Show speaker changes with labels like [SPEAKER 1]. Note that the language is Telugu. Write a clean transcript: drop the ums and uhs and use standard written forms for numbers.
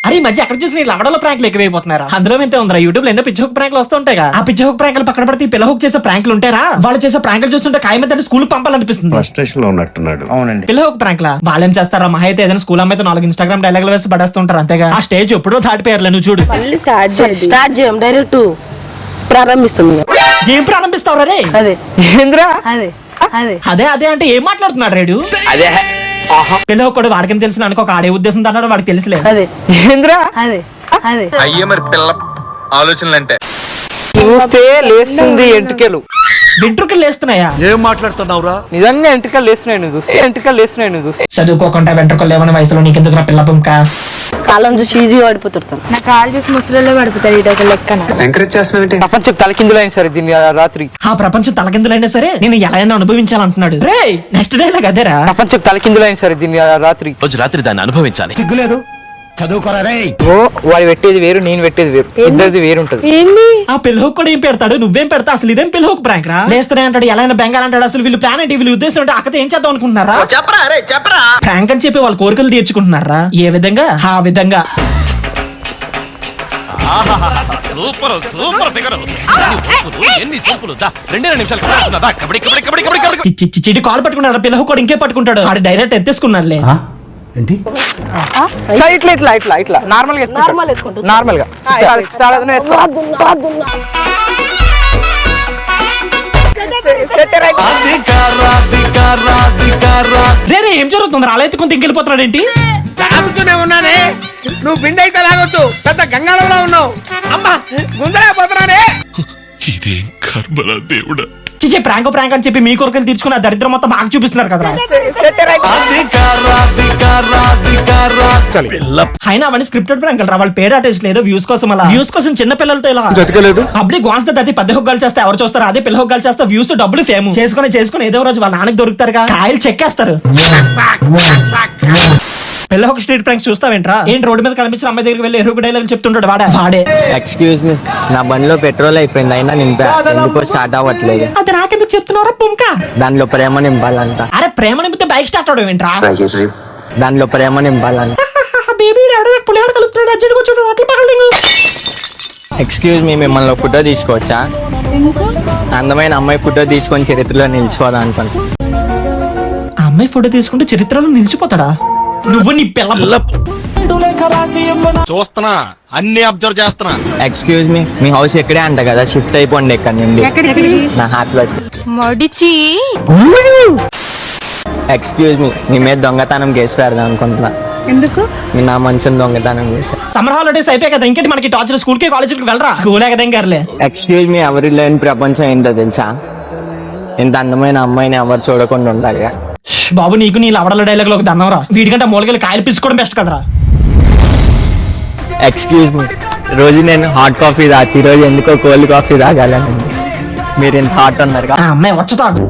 [SPEAKER 1] అరే ఈ మధ్య ఎక్కడ చూసిన లవడలో ప్రాంకులు ఎక్కువైపోతున్నారు. అందులో ఎంత ఉందా యూట్యూబ్ లో ఎన్నో పిచ్చహుక్ ప్రాంకులు వస్తుంటాయి. ఆ పిచ్చహుక్ ప్రాంకులు పక్కన పడితే పిల్ల హుక్ చేసే ప్రాంకులు ఉంటారా? వాళ్ళు చేసే ప్రాంకులు చూస్తుంటే ఖాయమంటే స్కూల్ పంపాలనిపిస్తుంది.
[SPEAKER 2] ఫ్రస్ట్రేషన్ లో ఉన్నట్టున్నాడు.
[SPEAKER 3] అవునండి.
[SPEAKER 1] పిల్ల హుక్ ప్రాంకులా వాళ్ళేం చేస్తారా? మహా అయితే ఏదైనా స్కూల్ అమ్మాయితో 4 ఇన్స్టాగ్రామ్ డైలాగులు వేసి పడేస్తుంటారు అంతేగా. ఆ స్టేజ్ ఎప్పుడో దాటిపోయారులే. నువ్వు చూడు
[SPEAKER 4] స్టార్ట్ చేయం డైరెక్ట్ ప్రారంభిస్తుంది.
[SPEAKER 1] ఏం ప్రారంభిస్తావు రే?
[SPEAKER 4] అదే
[SPEAKER 1] ఏంద్రా
[SPEAKER 4] అదే అదే
[SPEAKER 1] అదే అదే అంటే ఏం మాట్లాడుతున్నాడు రేడు? పిల్ల కూడా వాడికి తెలిసిన అనుకో ఆడే ఉద్దేశం అన్నాడు వాడికి తెలిసిలేదు.
[SPEAKER 4] అదే
[SPEAKER 1] ఏంద్రా
[SPEAKER 4] అదే అదే
[SPEAKER 5] అయ్యే మరి పిల్ల ఆలోచనలు అంటే
[SPEAKER 3] చూస్తే లేస్తుంది ఎంట్రుకలు.
[SPEAKER 1] వెంట్రుకలు లేస్తున్నాయా?
[SPEAKER 6] ఏం మాట్లాడుతున్నావురా?
[SPEAKER 3] నిజంగా ఎంట్రుకలు లేస్తున్నాయి నువ్వు చూస్తే. ఎంట్రుకలు లేస్తున్నాయి నువ్వు చూస్తే.
[SPEAKER 1] చదువుకోకుండా వెంట్రుకలు లేవని వయసులో నీకెందుకు నా పిల్ల పంక?
[SPEAKER 4] కాలం చూసి ఈజీగా పడిపోతాడు.
[SPEAKER 7] నా కాలు చూసి ముసలిలో పడిపోతాడు. ఇటు ఒక లెక్కన
[SPEAKER 2] ఎంకరేజ్ చేస్తున్నావు.
[SPEAKER 3] ప్రపంచం తలకిందులు అయిన సరే దీన్ని రాత్రి.
[SPEAKER 1] ఆ ప్రపంచం తలకిందులైనా సరే నేను ఎలా అయినా అనుభవించాలంటున్నాడు. రే నెక్స్ట్ డైలాగ్ అదేరా.
[SPEAKER 3] ప్రపంచం తలకిందులు అయిన సరే దీన్ని రాత్రి.
[SPEAKER 8] రోజు రాత్రి దాన్ని అనుభవించాలి.
[SPEAKER 6] సిగ్గులేదు, చదువుకోరా రే.
[SPEAKER 3] ఓ వాడు పెట్టేది వేరు, నేను పెట్టేది వేరు, ఇద్దరిది వేరు ఉంటది.
[SPEAKER 7] ఏంది
[SPEAKER 1] ఆ పిల్లహోక్ కూడా ఏం పెడతాడు, నువ్వేం పెడతా? అసలు ఇదేం పిల్లహోక్ ప్రాంక్ రా? లేస్తనే అంటాడు, ఎలా అయినా బెంగాల్ అంటాడు. అసలు వీళ్ళు ప్లాన్ ఏంటి? వీళ్ళు ఉద్దేశం అంటే అక్కతో ఏం చేద్దాం అనుకుంటున్నారా?
[SPEAKER 5] చెప్పరా రే చెప్పరా.
[SPEAKER 1] ప్రాంక్ అని చెప్పి వాళ్ళ కోరికలు తీర్చుకుంటున్నారా? ఏ విధంగా? ఆ విధంగా.
[SPEAKER 8] Super super figure. ఎన్ని సూపులు. 2 నిమిషాలు కబడ్డీ కబడ్డీ కబడ్డీ కబడ్డీ.
[SPEAKER 1] చిడి కాల్ పట్టుకున్నాడు పిల్లహోక్ కూడా ఇంకే పట్టుకుంటాడు. ఆడు డైరెక్ట్ ఎత్తేసుకున్నాడులే.
[SPEAKER 6] ఏంటి?
[SPEAKER 3] సరే ఇట్లా ఇట్లా ఇట్లా ఇట్లా నార్మల్ గా నార్మల్ గా
[SPEAKER 1] రే ఏం జరుగుతుంది? అలా ఎత్తుకుని తింకెళ్ళిపోతున్నాడు ఏంటి?
[SPEAKER 5] తాగుతూనే ఉన్నానే. నువ్వు బిందె అయితే లాగొచ్చు, పెద్ద గంగాళంలో ఉన్నావు. అమ్మా గుంజలేకపోతున్నానే.
[SPEAKER 9] ఇదేం కర్మలా దేవుడా.
[SPEAKER 1] చిచే ప్రాంక్ ప్రాంక్ అని చెప్పి మీ కోరికలు తీర్చుకున్న దరిద్రం మొత్తం మాకు చూపిస్తున్నారు కదా. అయినా అవన్నీ స్క్రిప్టెడ్ ప్రాంక్ రా. వాళ్ళ పేరు అటెస్ట్ లేదు వ్యూస్ కోసం. అలా వ్యూస్ కోసం చిన్న పిల్లలతో ఇలా పబ్లిక్ వాన్స్ అతి పెద్ద హొగ్గాలు చేస్తే ఎవరు చూస్తారు? అదే పిల్ల హొగ్గాలు చేస్తే వ్యూస్ డబ్బులు ఫేమ్ చేసుకుని ఏదో రోజు వాళ్ళ నాన్నకి దొరుకుతారుగా, కాయలు చెక్కేస్తారు. పిల్ల ఒక స్ట్రీట్ ప్రాంక్స్ చూస్తావేంట్రా? ఏంటి రోడ్డు మీద కనిపించిన అమ్మాయి దగ్గరికి వెళ్ళి ఎరుగు డైలాగ్ చెప్తుంటాడు వాడే.
[SPEAKER 10] ఎక్స్క్యూజ్ మీ, నా బండిలో పెట్రోల్ అయిపోయింది, అయినా నింపా, ఎందుకో స్టార్ట్ అవ్వట్లేదు.
[SPEAKER 1] అది నాకెందుకు చెప్తున్నారా పుంక?
[SPEAKER 10] దానిలో ప్రేమ నింపాలంట.
[SPEAKER 1] అరే ప్రేమ నింపితే బైక్ స్టార్ట్ అవడం ఏంట్రా?
[SPEAKER 10] దానిలో ప్రేమ నింపాలంట.
[SPEAKER 1] బేబీ పులిహార కలుపుతున్నాడు, అర్జెంట్ కూర్చోడు అట్లా పగలు.
[SPEAKER 10] ఎక్స్క్యూజ్ మీ, మిమ్మల్ని ఫోటో తీసుకోవచ్చా? అందమైన అమ్మాయి ఫోటో తీసుకొని చరిత్రలో నిలిచిపోదా అనుకుంటా.
[SPEAKER 1] ఆ అమ్మాయి ఫోటో తీసుకుంటే చరిత్రలో నిలిచిపోతాడా? నువ్వు నీ పిల్ల
[SPEAKER 5] చూస్తున్నా, అన్ని అబ్జర్వ్ చేస్తున్నా.
[SPEAKER 10] ఎక్స్క్యూజ్ మీ, మీ హౌస్ ఎక్కడే అంట కదా, షిఫ్ట్ అయిపోండి ఇక్కడ నుండి. నా హార్ట్ లో.
[SPEAKER 7] మడిచి
[SPEAKER 10] ఎక్స్క్యూజ్ మీ, మీ మీద దొంగతనం కేసు పెడదాం అనుకుంటున్నా.
[SPEAKER 7] ఎందుకు?
[SPEAKER 10] మీ నా మనిషిని దొంగతనం చేశారు.
[SPEAKER 1] సమ్మర్ హాలిడేస్ అయిపోయి కదా, ఇంకేంటి మనకి టార్చర్? స్కూల్ కి కాలేజీకి వెళ్ళరా? స్కూలే కదా ఇంకర్లే.
[SPEAKER 10] ఎక్స్క్యూజ్ మీ, ఎవరి లేని ప్రపంచం ఏంటో తెలుసా? ఇంత అందమైన అమ్మాయిని ఎవరు చూడకుండా ఉండాలి.
[SPEAKER 1] బాబు నీకు నీ లవడల డైలాగ్ లో ఒక దండంరా. వీడికంటే మూలకెళ్ళి కాయలు పిసుకోవడం బెస్ట్ కదరా.
[SPEAKER 10] ఎక్స్క్యూజ్ మీ, రోజు నేను హాట్ కాఫీ తాగి, ఈ రోజు ఎందుకో కోల్డ్ కాఫీ తాగాలని. మీరు ఇంత హాట్ అన్నారు.
[SPEAKER 1] ఆ అమ్మాయి వచ్చి తాగు.